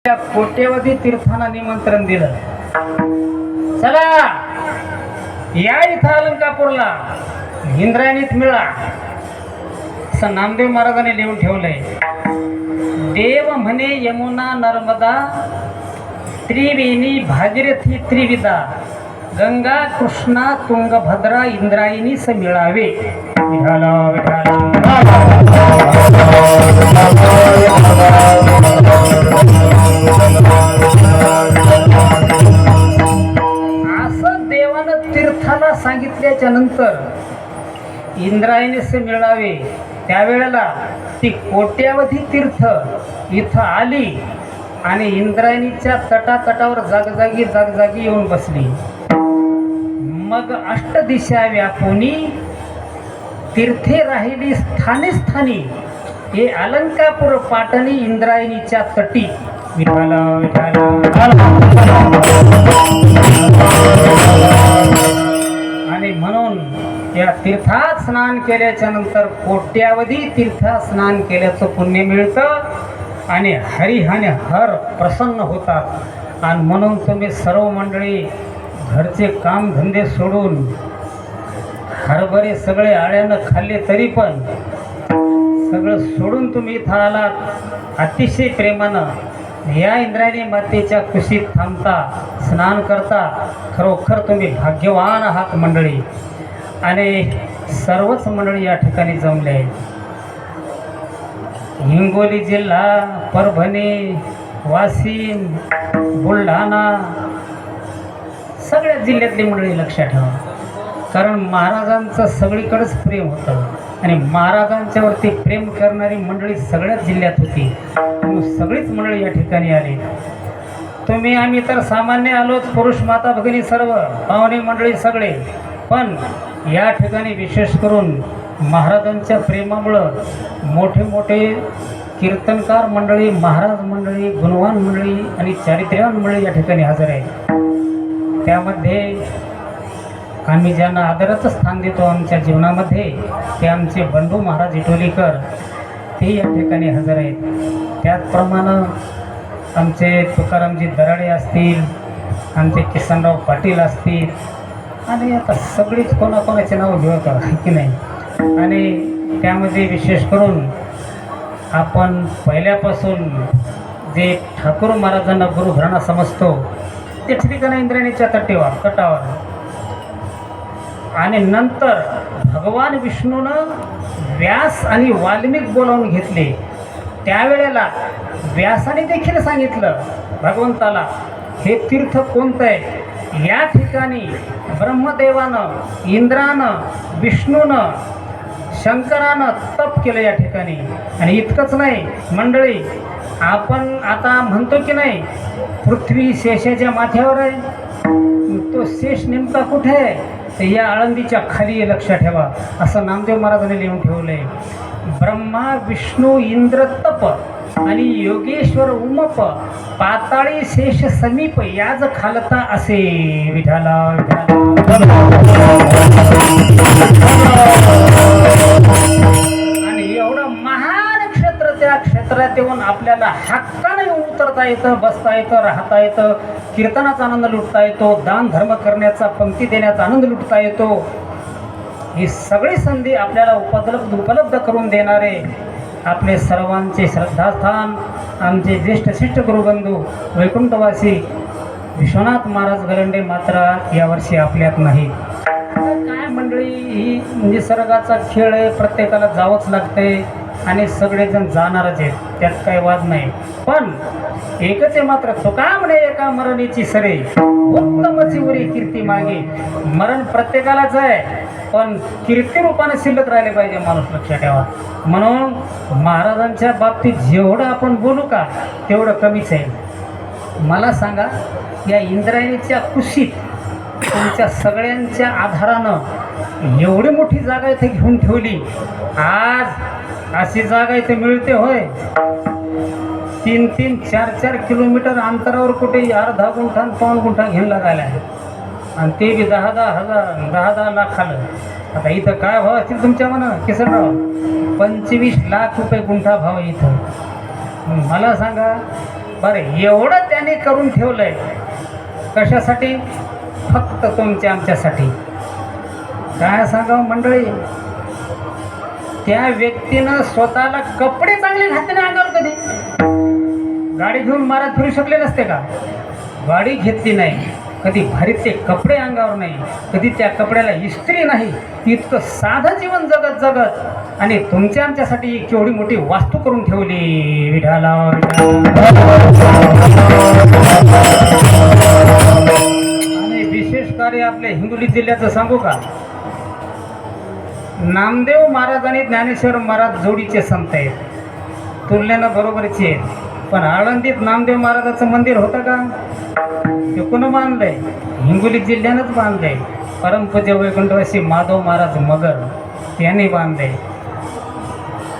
त्या कोट्यवधी तीर्थांना निमंत्रण दिलं. चला या इथं अलंकापूरला इंद्रायणीत मिळा असं नामदेव महाराजांनी लिहून ठेवलंय. देव म्हणे यमुना नर्मदा त्रिवेणी भागीरथी त्रिविदा गंगा कृष्णा तुंगभद्रा इंद्रायणी स मिळावे. विठाला असं देवानं तीर्थाला सांगितल्याच्या नंतर इंद्रायणीस मिळावे त्यावेळेला ती कोट्यावधी तीर्थ इथं आली आणि इंद्रायणीच्या तटातटावर जागजागी येऊन बसली. मग अष्टदिशा व्यापुनी तीर्थे राहिली स्थानी स्थानी हे अलंकापूर पाटणी इंद्रायणीच्या तटी. विठाला आणि म्हणून या तीर्थात स्नान केल्याच्या नंतर कोट्यावधी तीर्थात स्नान केल्याचं पुण्य मिळतं आणि हरी आणि हर प्रसन्न होतात. आणि म्हणून तुम्ही सर्व मंडळी घरचे कामधंदे सोडून हरभरे सगळे आळ्यानं खाल्ले तरी पण सगळं सोडून तुम्ही इथं आलात. अतिशय प्रेमानं या इंद्रायणी मातेच्या कुशीत थांबता स्नान करता. खरोखर तुम्ही भाग्यवान आहात मंडळी. आणि सर्वच मंडळी या ठिकाणी जमले आहेत. हिंगोली जिल्हा, परभणी, वाशिम, बुलढाणा सगळ्या जिल्ह्यातली मंडळी लक्षात ठेवा. कारण महाराजांचं सगळीकडेच प्रेम होतं आणि महाराजांच्या वरती प्रेम करणारी मंडळी सगळ्याच जिल्ह्यात होती. सगळीच मंडळी या ठिकाणी आली. तुम्ही आम्ही तर सामान्य आलोच, पुरुष माता भगिनी सर्व पाहुणे मंडळी सगळे. पण या ठिकाणी विशेष करून महाराजांच्या प्रेमामुळं मोठे मोठे कीर्तनकार मंडळी, महाराज मंडळी, गुणवान मंडळी आणि चारित्र्यवान मंडळी या ठिकाणी हजर आहेत. त्यामध्ये आम्ही ज्यांना आदराचं स्थान देतो आमच्या जीवनामध्ये ते आमचे बंधू महाराज इटोलीकर ते या ठिकाणी हजर आहेत. त्याचप्रमाणे आमचे तुकारामजी दराडे असतील, आमचे किसनराव पाटील असतील आणि आता सगळीच कोणाकोणाचे नाव घेत की नाही. आणि त्यामध्ये विशेष करून आपण पहिल्यापासून जे ठाकूर महाराजांना गुरुघराणा समजतो ते ठिकाणी इंद्रायणीच्या तटावर आणि नंतर भगवान विष्णूनं व्यास आणि वाल्मिक बोलावून घेतले. त्यावेळेला व्यासाने देखील सांगितलं भगवंताला हे तीर्थ कोणतं आहे. या ठिकाणी ब्रह्मदेवानं, इंद्रानं, विष्णूनं, शंकरानं तप केलं या ठिकाणी. आणि इतकंच नाही मंडळी, आपण आता म्हणतो की नाही पृथ्वी शेषाच्या माथ्यावर आहे, तो शेष नेमका कुठे आहे तर या आळंदीच्या खाली लक्षात ठेवा असं नामदेव महाराजांनी लिहून ठेवलंय. ब्रह्मा विष्णू इंद्र तप आणि योगेश्वर उमप पाताळी शेष समीप याज खालता असे. विठाला आणि एवढं महान क्षेत्र, त्या क्षेत्रात येऊन आपल्याला हक्काने उतरता येतं, बसता येतं, राहता येतं, कीर्तनाचा आनंद लुटता येतो, दान धर्म करण्याचा, पंक्ती देण्याचा आनंद लुटता येतो. ही सगळी संधी आपल्याला उपलब्ध करून देणारे आपले सर्वांचे श्रद्धास्थान आमचे ज्येष्ठ शिष्ट गुरुबंधू वैकुंठवासी विश्वनाथ महाराज गरंडे मात्र यावर्षी आपल्यात नाही. काय मंडळी, ही निसर्गाचा खेळ आहे, प्रत्येकाला जावंच लागतंय आणि सगळेजण जाणारच आहेत, त्यात काही वाद नाही. पण एकच आहे मात्र, तुका म्हणे एका मरणीची सरे उत्तमची उरी कीर्ती मागे. मरण प्रत्येकालाच आहे पण कीर्ती रूपाने शिल्लक राहिले पाहिजे माणूस, लक्षात ठेवा. म्हणून महाराजांच्या बाबतीत जेवढं आपण बोलू का तेवढं कमीच आहे. मला सांगा, या इंद्रायणीच्या कुशीत तुमच्या सगळ्यांच्या आधारानं एवढी मोठी जागा इथे घेऊन ठेवली. आज अशी जागा इथे मिळते होय? 3-3, 4-4 किलोमीटर अंतरावर कुठे अर्धा गुंठा पाऊण गुंठा घेऊन लागायला आहे आणि ते बी 10-10 लाख आलं. आता इथं काय भाव असतील तुमच्या म्हणा किसनराव? 25 लाख रुपये गुंठा भाव आहे इथं. मला सांगा बरं एवढं त्याने करून ठेवलंय कशासाठी? फक्त तुमच्या आमच्यासाठी. काय सांगावं मंडळी, त्या व्यक्तीनं स्वतःला कपडे चांगले घातले नाही अंगावर. कधी गाडी घेऊन महाराज फिरू शकले नसते का? गाडी घेतली नाही, कधी भारीचे कपडे अंगावर नाही, कधी त्या कपड्याला इस्त्री नाही, इतकं साधं जीवन जगत जगत आणि तुमच्या आमच्यासाठी केवढी मोठी वास्तू करून ठेवली. विठाला आणि विशेष कार्य आपल्या हिंगोली जिल्ह्याचं सांगू का? नामदेव महाराज आणि ज्ञानेश्वर महाराज जोडीचे संत आहेत, तुलनेनं बरोबरचे आहेत. पण आळंदीत नामदेव महाराजाचं मंदिर होतं का? ते कोण बांधलंय? हिंगोली जिल्ह्यानंच बांधलंय. परमपूज्य वैकुंठवासी माधव महाराज मगर यांनी बांधलंय.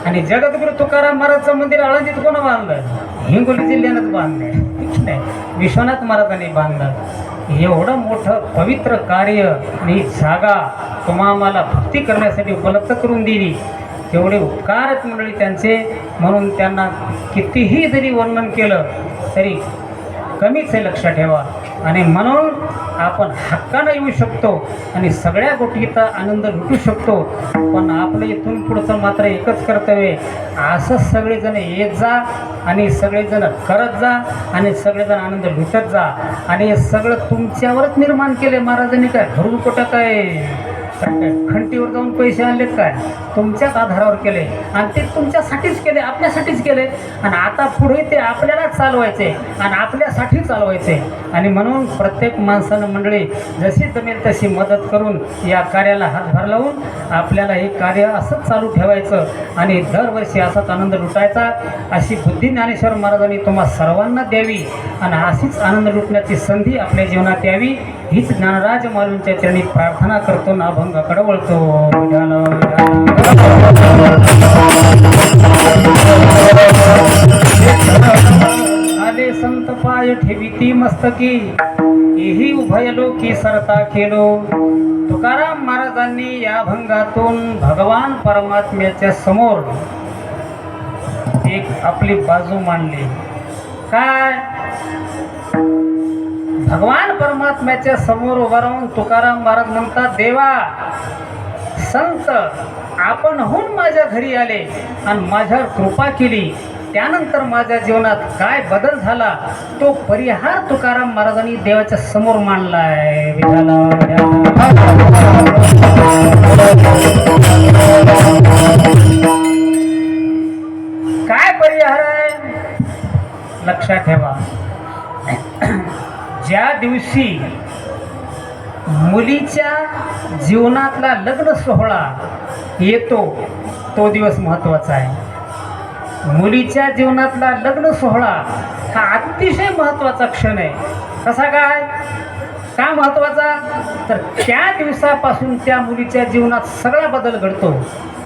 आणि जगद्गुरु तुकाराम महाराजचं मंदिर आळंदीत कोण बांधलं? हिंगोली जिल्ह्यानंच बांधलंय. ठीक नाही, विश्वनाथ महाराजांनी बांधलं. एवढं मोठं पवित्र कार्य आणि जागा तुम्हा आम्हाला भक्ती करण्यासाठी उपलब्ध करून दिली, तेवढे उपकारच मंडळी त्यांचे. म्हणून त्यांना कितीही जरी वर्णन केलं तरी कमीच आहे, लक्षात ठेवा. आणि म्हणून आपण हक्कानं येऊ शकतो आणि सगळ्या गोष्टीचा आनंद लुटू शकतो. पण आपलं इथून पुढचं मात्र एकच कर्तव्य, असंच सगळेजण येत जा आणि सगळेजण करत जा आणि सगळेजण आनंद लुटत जा. आणि हे सगळं तुमच्यावरच निर्माण केले महाराजांनी. काय घरून कुठं काय खंडीवर जाऊन पैसे आणलेत? काय तुमच्याच आधारावर केले आणि ते तुमच्यासाठीच केले, आपल्यासाठीच केले. आणि आता पुढे ते आपल्यालाच चालवायचे आणि आपल्यासाठी चालवायचे. आणि म्हणून प्रत्येक माणसानं मंडळी जशी जमेल तशी मदत करून या कार्याला हातभार लावून आपल्याला हे कार्य असंच चालू ठेवायचं आणि दरवर्षी असाच आनंद लुटायचा. अशी बुद्धी ज्ञानेश्वर महाराजांनी तुम्हा सर्वांना द्यावी आणि अशीच आनंद लुटण्याची संधी आपल्या जीवनात यावी, हीच ज्ञानराज मालूंच्या चरणी प्रार्थना करतो ना अभंगाकडे वळतो. आले संत पाय ठेविती मस्तकी, एही उभयलोकी सरता केलो. तुकाराम महाराजांनी या अभंगातून भगवान परमात्म्याच्या समोर एक आपली बाजू मांडली. काय? भगवान परमात्म्याच्या समोर उभा राहून तुकाराम महाराज म्हणतात, देवा संत आपणहून माझ्या घरी आले आणि माझ्यावर कृपा केली, त्यानंतर माझ्या जीवनात काय बदल झाला तो परिहार तुकाराम महाराजांनी देवाच्या समोर मांडलाय. काय परिहार आहे? लक्षात ठेवा. ज्या दिवशी मुलीच्या जीवनातला लग्न सोहळा येतो तो दिवस महत्त्वाचा आहे. मुलीच्या जीवनातला लग्न सोहळा हा अतिशय महत्त्वाचा क्षण आहे. कसा काय? का महत्त्वाचा? तर त्या दिवसापासून त्या मुलीच्या जीवनात सगळा बदल घडतो.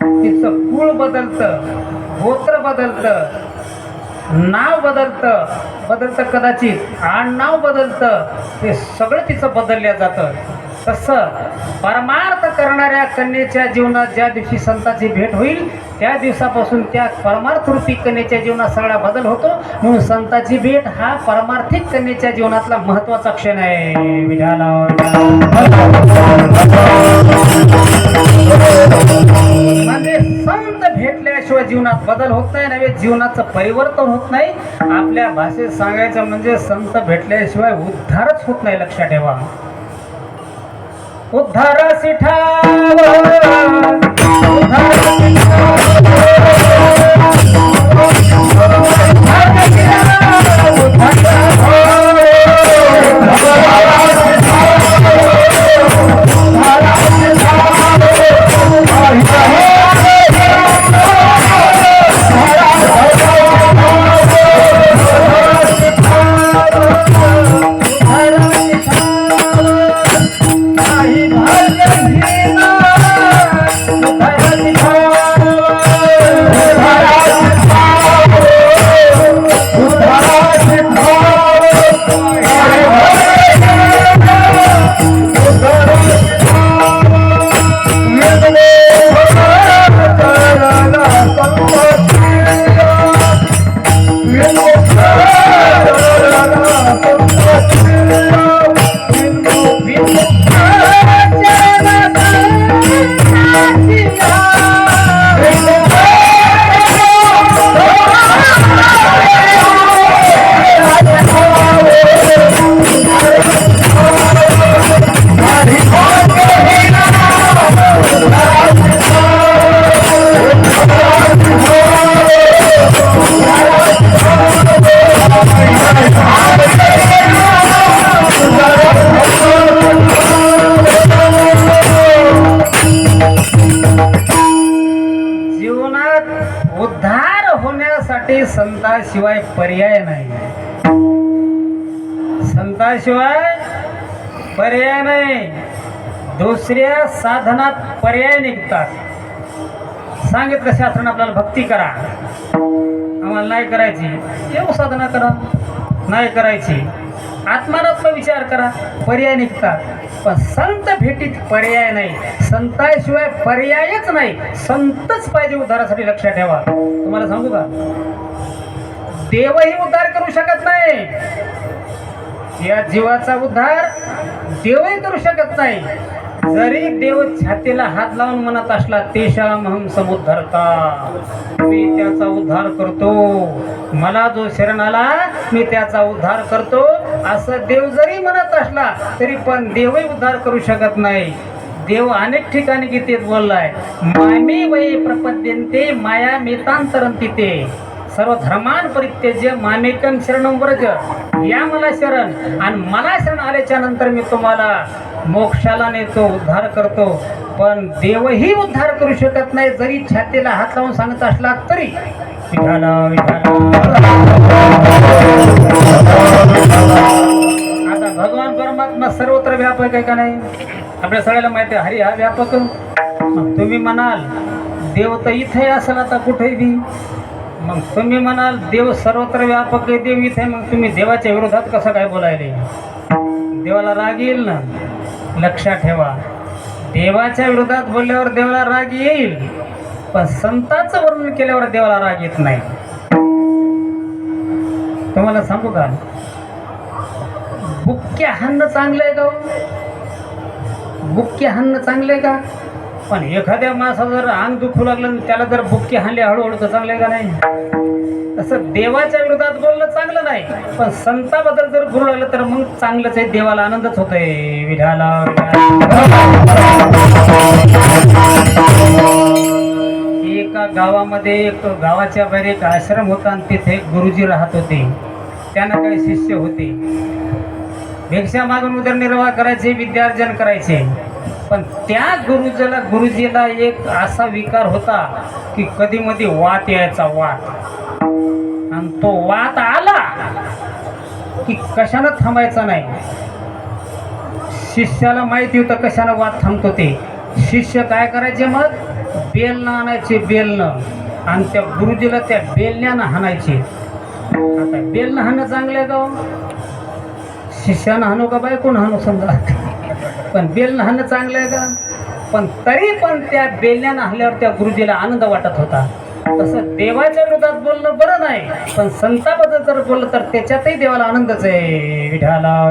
तिचं कुळ बदलतं, गोत्र बदलतं, नाव बदलतं कदाचित, आडनाव बदलतं, हे सगळं तिचं बदलल्या जातं. तसं परमार्थ करणाऱ्या कन्येच्या जीवनात ज्या दिवशी संतांची भेट होईल त्या दिवसापासून त्या परमार्थरूपी कन्येच्या जीवनात सगळा बदल होतो. म्हणून संतांची भेट हा परमार्थिक कन्येच्या जीवनातला महत्त्वाचा क्षण आहे. म्हणजे संत भेटल्याशिवाय जीवनात बदल होत नाही, नव्हे जीवनाचं परिवर्तन होत नाही. आपल्या भाषेत सांगायचं म्हणजे संत भेटल्याशिवाय उद्धारच होत नाही. लक्षात ठेवा. उद्धारासी ठाव Hare जीवनात उद्धार होण्यासाठी संताशिवाय पर्याय नाही. संताशिवाय पर्याय नाही. दुसऱ्या साधनात पर्याय निघतात. सांगितलं शास्त्राने आपल्याला भक्ती करा, आम्हाला नाही करायची, देव साधना करा, नाही करायची, आत्मानात्म विचार करा, पर्याय निघतात. पण संत भेटीत पर्याय नाही. संताशिवाय पर्यायच नाही. संतच पाहिजे उद्धारासाठी. लक्षात ठेवा. तुम्हाला सांगू का, देवही उद्धार करू शकत नाही. या जीवाचा उद्धार देवही करू शकत नाही. जरी देव छातीला हात लावून म्हणत असला, तेषामहं समुद्धरता, मी त्याचा उद्धार करतो, मला जो शरण आला मी त्याचा उद्धार करतो, असं देव जरी म्हणत असला तरी पण देवही उद्धार करू शकत नाही. देव अनेक ठिकाणी गीतेत बोललाय, मामी वै प्रपद्यन्ते माया मेतांतरंती ते सर्व धर्मान परित्यज्य मामेकं शरणं व्रज. या मला शरण, आणि मला शरण आल्याच्या नंतर मी तुम्हाला मोक्षाला नेतो, उद्धार करतो. पण देवही उद्धार करू शकत नाही, जरी छातीला हात लावून सांगत असला तरी. विठाला विठाला. आता भगवान परमात्मा सर्वत्र व्यापक आहे का नाही? आपल्या सगळ्याला माहिती आहे, हरी हा व्यापक. मग तुम्ही म्हणाल देव तर इथे असेल, आता कुठेही बी. मग तुम्ही म्हणाल देव सर्वत्र व्यापक आहे, देव इथे, मग तुम्ही देवाच्या विरोधात कसं काय बोलायले? देवाला राग येईल ना. लक्षात ठेवा, देवाच्या विरोधात बोलल्यावर देवाला राग येईल, पण संतांचं वर्णन केल्यावर देवाला राग येत नाही. तुम्हाला सांगू का, बुक्क्या हाणणं चांगलं आहे का? बुक्क्या हाणणं चांगलं आहे का? पण एखाद्या माणसाला जर अंग दुखू लागलं, त्याला जर बुक्की हाणली हळूहळू, तर चांगलं आहे का नाही? तसं देवाच्या विरोधात बोलणं चांगलं नाही, पण संताबद्दल जर बोलू लागलं तर मग चांगलंच आहे. देवाला आनंदच होतोय. विठाला. एका गावामध्ये, एक गावाच्या बाहेर एक आश्रम होता, आणि तिथे एक गुरुजी राहत होते. त्यांना काही शिष्य होते. भिक्षा मागून उदरनिर्वाह करायचे, विद्यार्जन करायचे. पण त्या गुरुजीला एक असा विकार होता की कधी मध्ये वात यायचा, वात. आणि तो वात आला की कशानं थांबायचा नाही. शिष्याला माहिती होतं कशानं वात थांबतो ते. शिष्य काय करायचे, मग बेलनं आणायचे, बेलनं, आणि त्या गुरुजीला त्या बेलण्यानं हाणायचे. आता बेलनं हाणं चांगलं आहे का? शिष्यानं हाणू का बायकोन हाणू समजा, पण बेलनं हाणं चांगलं आहे का? पण तरी पण त्या बेलण्यानं हाणल्यावर त्या गुरुजीला आनंद वाटत होता. तसं देवाच्या विरोधात बोलणं बरं नाही, पण संताबद्दल जर बोललं तर त्याच्यातही देवाला आनंदच आहे. विठाला.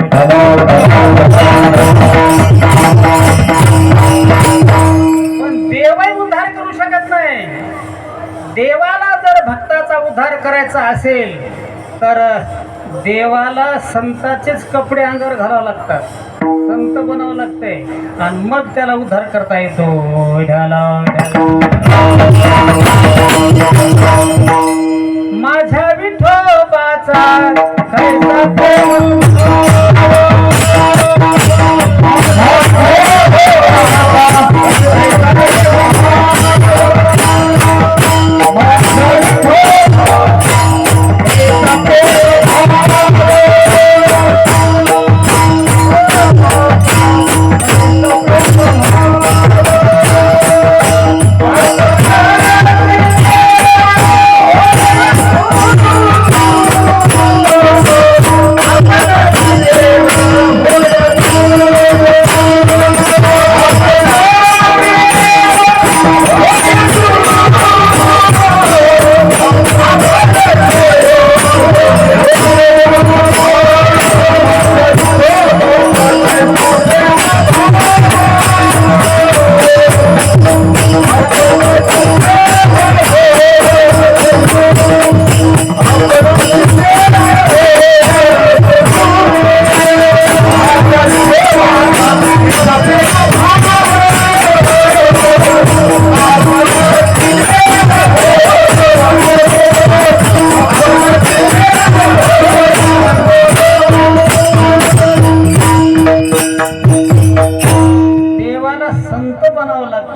पण देवही उद्धार करू शकत नाही. देवाला जर भक्ताचा उद्धार करायचा असेल तर देवाला संताचेच कपडे अंगावर घालावं लागतात, संत बनावं लागते, आणि मग त्याला उद्धार करता येतो. माझ्या विठोबाचा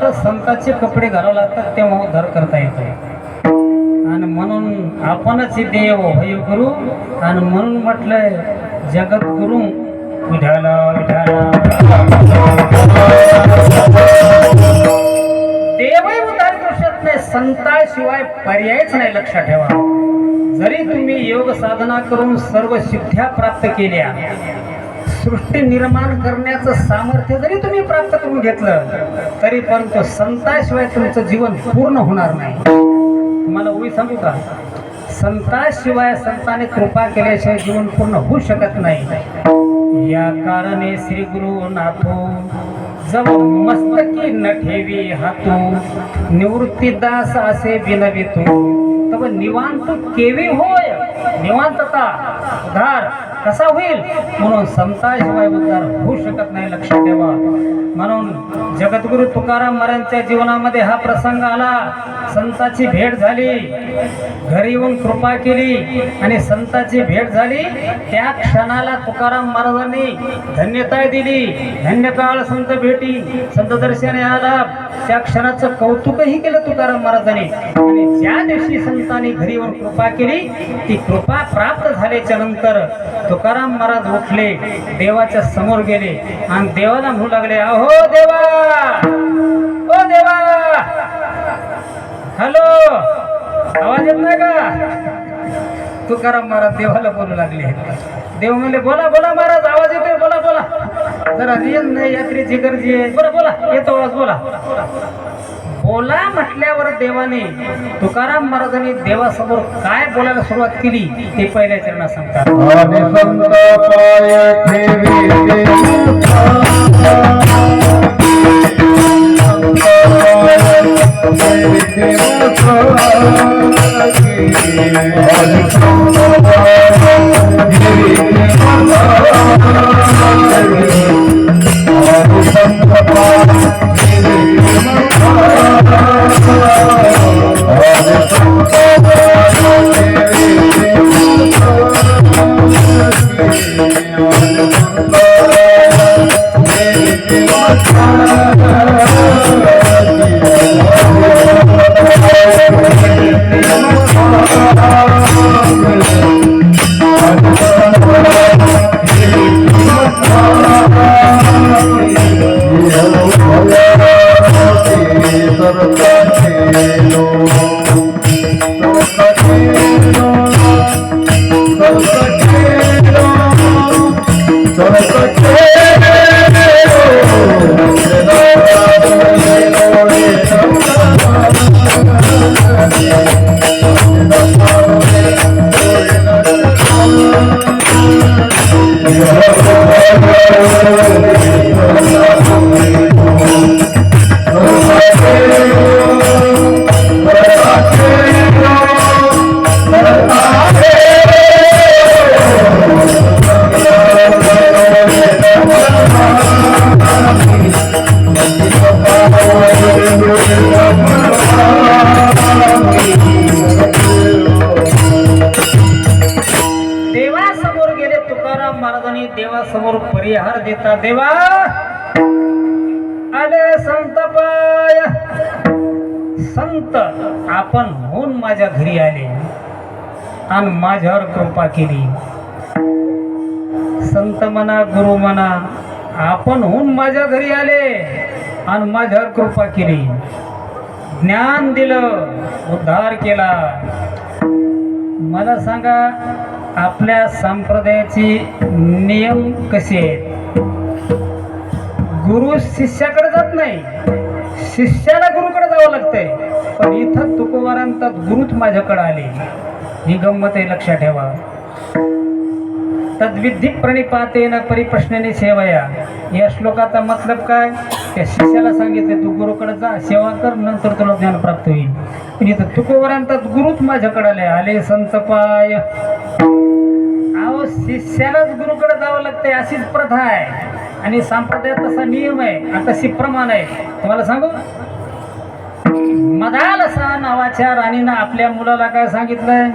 फक्त संतांचे कपडे घालावे लागतात तेव्हा उद्धार करता येतो. आणि म्हणून आपणच हे देव होय गुरु, आणि म्हणून म्हटलंय जगद्गुरु विठाला विठाला. देवही उद्धार करू शकत नाही, संताशिवाय पर्यायच नाही. लक्षात ठेवा, जरी तुम्ही योग साधना करून सर्व सिद्ध्या प्राप्त केल्या, सृष्टी निर्माण करण्याचं सामर्थ्य जरी तुम्ही प्राप्त करून घेतलं, तरी परंतु संताशिवाय तुमचं जीवन पूर्ण होणार नाही. तुम्हाला उभी सांगू का, संताशिवाय संताने कृपा केल्याशिवाय जीवन पूर्ण होऊ शकत नाही. या कारणे श्री गुरु नाथो जव मस्तकी न ठेवी हातू, निवृत्तीदास असे विनवितो तब निवांत केवी होय. निवांतता उद्धार कसा होईल, म्हणून संताशिवाय उद्धार होऊ शकत नाही. लक्षात ठेवा. म्हणून जगद्गुरु तुकाराम महाराजांच्या जीवनामध्ये हा प्रसंग आला. संताची भेट झाली, घरी येऊन कृपा केली आणि संताची भेट झाली. त्या क्षणाला तुकाराम महाराजांनी धन्यता दिली. धन्य काळ संत भेटी, संत दर्शने आला. त्या क्षणाचं कौतुकही केलं तुकाराम महाराजांनी. आणि ज्या दिवशी संतांनी घरी येऊन कृपा केली, ती कृपा प्राप्त झाल्याच्या नंतर तुकाराम महाराज उठले, देवाच्या समोर गेले आणि देवाला म्हणू लागले, अहो देवा, ओ देवा. हॅलो, आवाज येत नाही का? तुकाराम महाराज देवाला बोलू लागले. देव म्हणले, बोला बोला महाराज, आवाज येतोय, बोला बोला. जरा रियल नाही, यात्रेची गर्दी आहे. बरं बोला, येतो आवाज, बोला. बोला म्हटल्यावर देवाने तुकाराम महाराजांनी देवासमोर काय बोलायला सुरुवात केली ते पहिल्या चरणात सांगतात. देवासमोर गेले तुकाराम महाराजांनी, देवासमोर परिहार देता, देवा आले संत पाय. संत आपण होऊन माझ्या घरी आले आणि माझ्यावर कृपा केली. संत म्हणा, गुरु म्हणा, आपण होऊन माझ्या घरी आले आणि माझ्यावर कृपा केली, ज्ञान दिलं, उद्धार केला. मला सांगा, आपल्या संप्रदायाची नियम कसे आहेत? गुरु शिष्याकडे जात नाही, शिष्याला गुरुकडे जावं लागतंय. पण इथं तुकोबारांतात गुरुच माझ्याकडे आले. ही गंमत आहे, लक्षात ठेवा. तद्विधी प्रणिपातेन परिप्रश्नेने सेवया, या श्लोकाचा मतलब काय? त्या शिष्याला सांगितले, तू गुरुकडे जा, सेवा कर, नंतर तुला ज्ञान प्राप्त होईल. पण इथं तुकोबारांतात गुरुच माझ्याकडे आले. आले संत पाय. अहो, शिष्यालाच गुरुकडे जावं लागतंय, अशीच प्रथा आहे आणि संप्रदायात तसा नियम आहे, तशी प्रमाण आहे. तुम्हाला सांगू, मदालसा नावाच्या राणीनं आपल्या मुलाला काय सांगितलंय?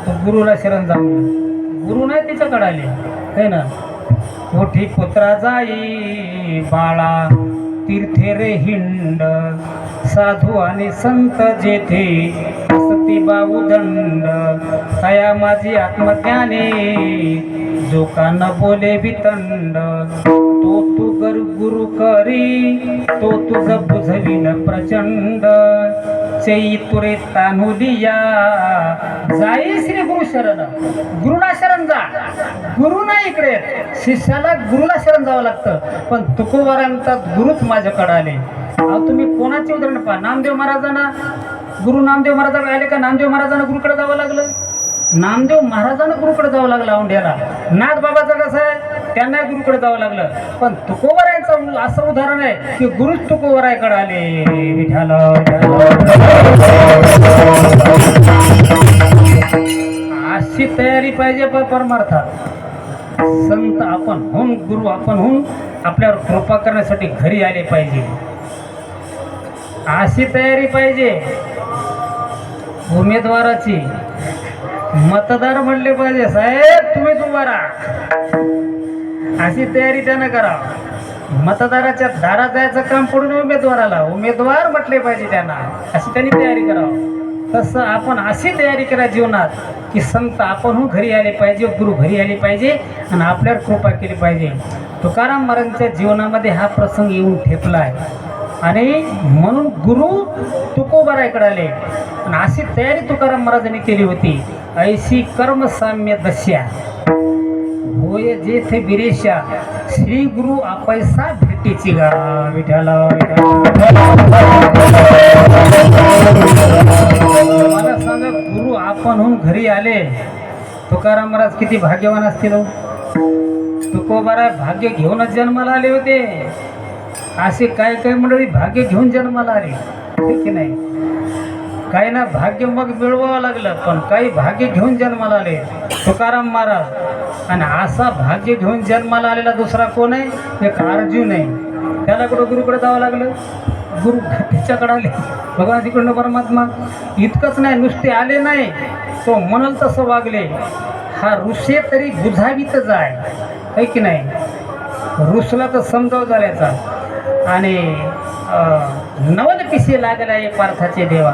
तो गुरुला शरण जाऊन. गुरु नाही तिच्याकडे आले, है ना. मोठी पुत्रा जाई बाळा तीर्थे रे हिंड साधू आणि संत जेथे असती बाऊदंड तया माझी आत्मज्ञाने जो का न बोले वितंड तो तू गुरु करी तो तुझ बुझविल प्रचंड चेई तुरे तानुलिया जाई श्री गुरु शरण गुरुला शरण जा गुरु नाही इकडे शिष्याला गुरुला शरण जावं लागतं पण तुकोबारांचा गुरुच माझ्याकडे आले अहो तुम्ही कोणाचे उदाहरण पहा नामदेव महाराजांना गुरु नामदेव महाराजांकडे आले का नामदेव महाराजांना गुरुकडे जावं लागलं नामदेव महाराजांना गुरुकडे जावं लागलं औंढ्याला नाथ बाबाचं कसं आहे त्यांना गुरुकडे जावं लागलं पण तुकोबारायांचं असं उदाहरण आहे की गुरुच तुकोबारायकडे आले विठाला अशी तयारी पाहिजे परमार्थात संत आपण होऊन गुरु आपण होऊन आपल्यावर कृपा करण्यासाठी घरी आले पाहिजे अशी तयारी पाहिजे उमेदवाराची मतदार म्हणले पाहिजे साहेब तुम्हीच उभा राहा अशी तयारी त्यानं करा मतदाराच्या दारात जायचं काम पडून उमेदवाराला उमेदवार म्हटले पाहिजे त्यांना अशी त्यांनी तयारी करावं तसं आपण अशी तयारी करा जीवनात की संत आपण घरी आले पाहिजे गुरु घरी आले पाहिजे आणि आपल्यावर कृपा केली पाहिजे तुकाराम महाराजांच्या जीवनामध्ये हा प्रसंग येऊन ठेपला आहे आणि म्हणून गुरु तुकोबारायकडे आले आणि अशी तयारी तुकाराम महाराजांनी केली होती ऐशी कर्मसाम्य दश्या होय जेथे बिरेशा श्री गुरु आपैसा भेटीची गा विठाला मला सांगा गुरु आपणहून घरी आले तुकाराम महाराज किती भाग्यवान असतील तुकोबाराय भाग्य घेऊनच जन्माला आले होते असे काही काही मंडळी भाग्य घेऊन जन्माला आले ठीक नाही काही ना भाग्य मग मिळवावं लागलं पण काही भाग्य घेऊन जन्माला आले तुकाराम महाराज आणि असा भाग्य घेऊन जन्माला आलेला दुसरा कोण आहे एक अर्जुन आहे त्याला कुठं गुरुकडे जावं लागलं गुरु त्याच्याकडे आले भगवान श्रीकृष्ण परमात्मा इतकंच नाही नुसते आले नाही तो म्हणाल तसं वागले हा ऋषे तरी बुझावीतच आहे की नाही ऋषला तर समजाव झाल्याचा आणि नवल पिसे लागला आहे पार्थाचे देवा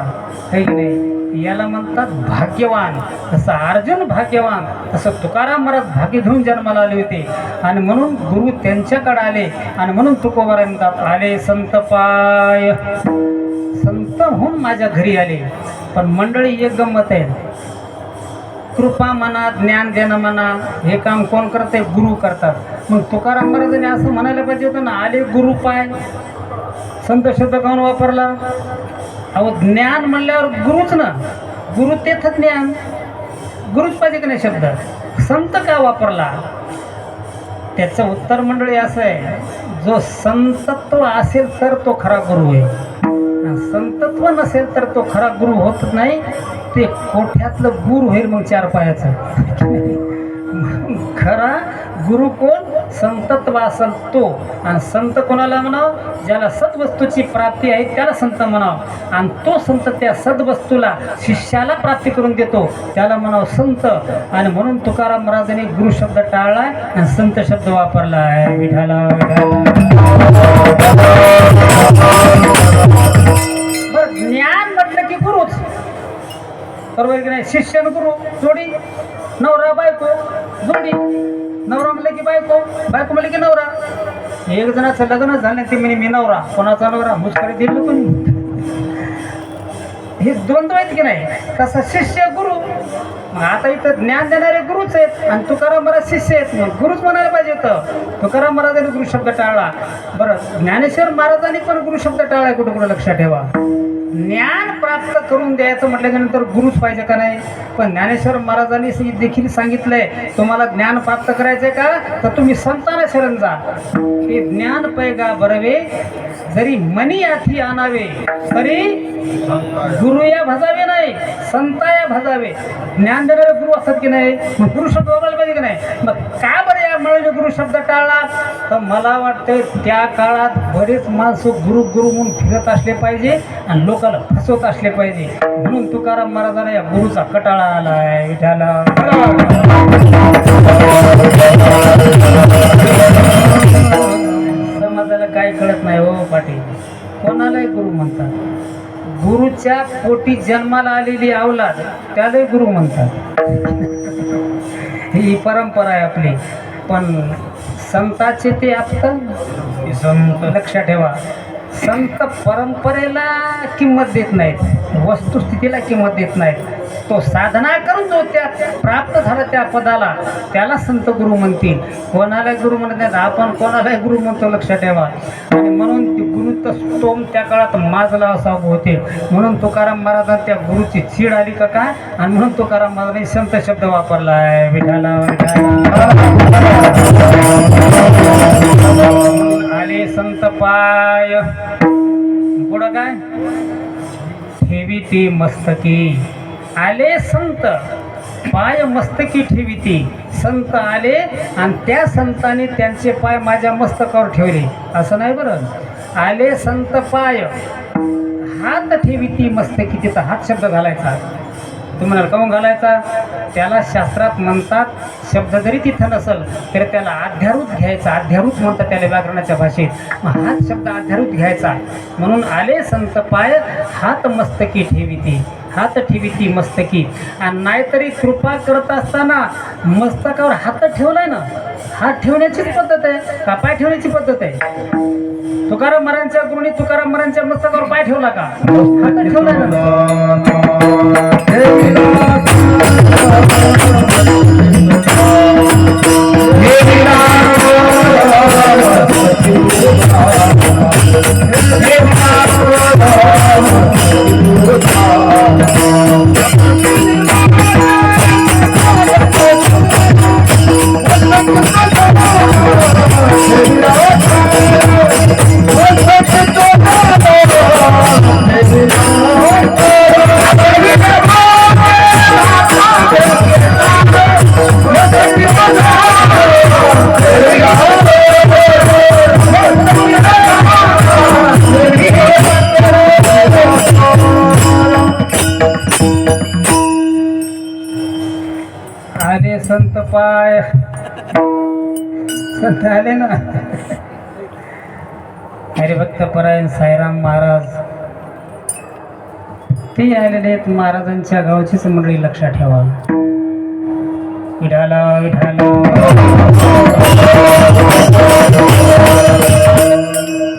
है की नाही याला म्हणतात भाग्यवान जसं अर्जुन भाग्यवान तसं तुकाराम महाराज भाग्य घेऊन जन्माला आले होते आणि म्हणून गुरु त्यांच्याकडे आले आणि म्हणून तुकोबाराय म्हणतात आले संत पाय संत होऊन माझ्या घरी आले पण मंडळी एक गंमत आहे कृपा म्हणा ज्ञान देणं म्हणा हे काम कोण करते गुरु करतात मग तुकाराम महाराजांनी असं म्हणायला पाहिजे होतं ना आले गुरु पाय संत शब्द काऊन वापरला अहो ज्ञान म्हणल्यावर गुरुच ना गुरु तेथ ज्ञान गुरुच पाहिजे की नाही शब्द संत का वापरला त्याचं उत्तर मंडळी असं आहे जो संतत्व असेल तर तो खरा गुरु आहे संतत्व नसेल तर तो खरा गुरु होत नाही ते कोठ्यातलं गुरु होईल मग चार पायाचं खरा गुरु कोण संतत्व असेल तो आणि संत कोणाला म्हणावं ज्याला सद्वस्तूची प्राप्ती आहे त्याला संत म्हणावं आणि तो संत त्या सद्वस्तूला शिष्याला प्राप्ती करून देतो त्याला म्हणावं संत आणि म्हणून तुकाराम महाराजांनी गुरु शब्द टाळला आणि संत शब्द वापरला आहे विठाला बरं ज्ञान म्हटलं की गुरुच बरोबर की नाही शिष्य गुरु जोडी नवरा बायको जोडी नवरा म्हणलं की बायको बायको म्हणलं की नवरा एक जणाचं लग्न झालं ते म्हणे मी नवरा कोणाचा नवरा मुस्करी दिलं कोणी हे द्वंद्व आहेत की नाही तसा शिष्य गुरु मग आता इथं ज्ञान देणारे गुरुच आहेत आणि तुकाराम महाराज शिष्य आहेत मग गुरुच म्हणायला पाहिजे होतं तुकाराम महाराजांनी गुरु शब्द टाळला बरं ज्ञानेश्वर महाराजांनी पण गुरु शब्द टाळलाय कुठं कुठं लक्षात ठेवा ज्ञान प्राप्त करून द्यायचं म्हटल्यानंतर गुरुच पाहिजे का नाही पण ज्ञानेश्वर महाराजांनी देखील सांगितलंय तुम्हाला ज्ञान प्राप्त करायचंय का तर तुम्ही संतांना शरण जा हे ज्ञान पैगा बरवे जरी मनी आठी आणावे तरी गुरु या भजावे नाही संता या भजावे ज्ञान देणारे गुरु असतात की नाही मग गुरु शब्द वापरायला पाहिजे की नाही मग का बरं या मिळून गुरु शब्द टाळला तर मला वाटतं त्या काळात बरेच माणसं गुरु गुरु म्हणून फिरत असले पाहिजे आणि लोकांना फसवत असले पाहिजे म्हणून तुकाराम महाराजांना या गुरुचा कटाळा आलाय विठाला समाजाला काय कळत नाही हो पाटील पोटी जन्माला आलेली अवलाद त्याला गुरु म्हणतात. ही परंपरा आहे आपली. पण संताचे ते आता संत लक्षात ठेवा, संत परंपरेला किंमत देत नाहीत, वस्तुस्थितीला किंमत देत नाहीत. तो साधना करून जो त्या प्राप्त झाला त्या पदाला त्याला संत गुरु म्हणतील. कोणाला गुरु म्हणत नाहीत, आपण कोणालाही गुरु म्हणतो लक्षात ठेवा. आणि म्हणून गुरु तर स्तोम त्या काळात माजला असा होते. म्हणून तुकाराम महाराजांना त्या गुरुची चीड आली का काय, आणि म्हणून तुकाराम महाराजांनी संत शब्द वापरलाय. विठाला आले संत पाय, पुढं काय ठेवी ती मस्तकी. आले संत पाय मस्तकी ठेवी ती. संत आले आणि त्या संतांनी त्यांचे पाय माझ्या मस्तकावर ठेवले असं नाही बरं. आले संत पाय हात ठेवी ती मस्तकी. तिथं हात शब्द घालायचा. तुम्ही म्हणाल काहून घालायचा, त्याला शास्त्रात म्हणतात शब्द जरी तिथं नसल तरी त्याला अध्यारूत घ्यायचा. अध्यारूत म्हणतात त्याला व्याकरणाच्या भाषेत. मग हात शब्द अध्यारूत घ्यायचा. म्हणून आले संत पाय हात मस्तकी ठेवी ती. हात ठेवी ती मस्तकी. आणि नाहीतरी कृपा करत असताना मस्तकावर हात ठेवलाय ना, हात ठेवण्याचीच पद्धत आहे का पाय ठेवण्याची पद्धत आहे. तुकाराम महाराजांच्या गुरुनी तुकाराम महाराजांच्या मस्तकावर पाय ठेवला का, हात ठेवलाय ना. आले संत पाय, संत आले ना. हरिभक्त परायण साईराम महाराज ते आलेले आहेत. महाराजांच्या गावचीच मंडळी लक्षात ठेवा. विठाला विठाला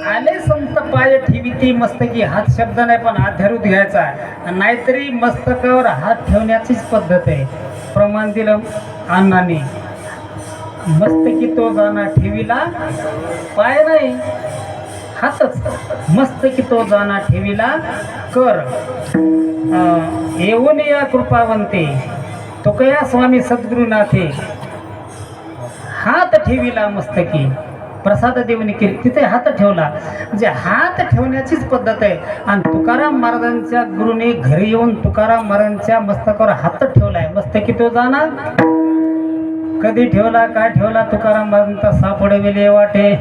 आले संत पाय ठेवी ती मस्तकी. हात शब्द नाही पण अध्यारूत घ्यायचा. नाहीतरी मस्तकावर हात ठेवण्याचीच पद्धत आहे. प्रमाण दिलं अण्णांनी. मस्तकी तो जाणा ठेवीला पाय नाही हातच. मस्तकी तो जाणा ठेवीला कर. येऊन या कृपावंते तुकया स्वामी सद्गुरुनाथे. हात ठेवीला मस्तकी. प्रसाद देवनी केली तिथे हात ठेवला. म्हणजे हात ठेवण्याचीच पद्धत आहे. आणि तुकाराम महाराजांच्या गुरुने घरी येऊन तुकाराम महाराजांच्या मस्तकावर हात ठेवलाय. मस्तकी तो जाणा. कधी ठेवला काय ठेवला तुकाराम महाराजांचा सापडविले वाटे.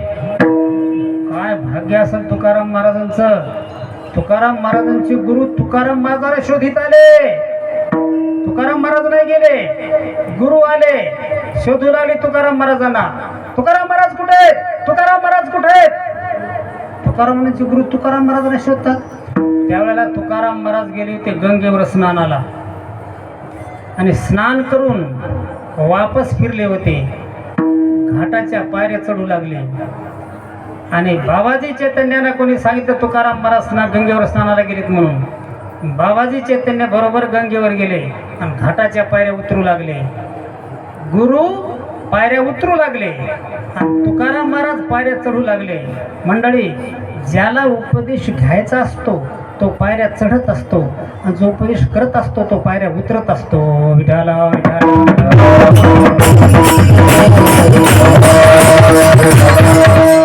काय भाग्य असेल तुकाराम महाराजांचं. तुकाराम महाराजांचे गुरु तुकाराम महाराजांना शोधित आले. तुकाराम महाराज नाही गेले, गुरु आले शोधून आले तुकाराम महाराजांना. तुकाराम महाराज कुठे आहेत, तुकाराम महाराज कुठे आहेत. तुकाराम महाराजांचे गुरु तुकाराम महाराजांना शोधतात. त्यावेळेला तुकाराम महाराज गेले होते गंगेवर स्नानाला. आणि स्नान करून वापस फिरले होते. घाटाच्या पायऱ्या चढू लागले. आणि बाबाजी चैतन्याला कोणी सांगितलं तुकाराम महाराज गंगेवर स्नानाला गेलेत म्हणून. बाबाजी चैतन्य बरोबर गंगेवर गेले आणि घाटाच्या पायऱ्या उतरू लागले. गुरु पायऱ्या उतरू लागले आणि तुकाराम महाराज पायऱ्या चढू लागले. मंडळी, ज्याला उपदेश घ्यायचा असतो तो पायऱ्या चढत असतो आणि जो उपदेश करत असतो तो पायऱ्या उतरत असतो. विठाला विठाला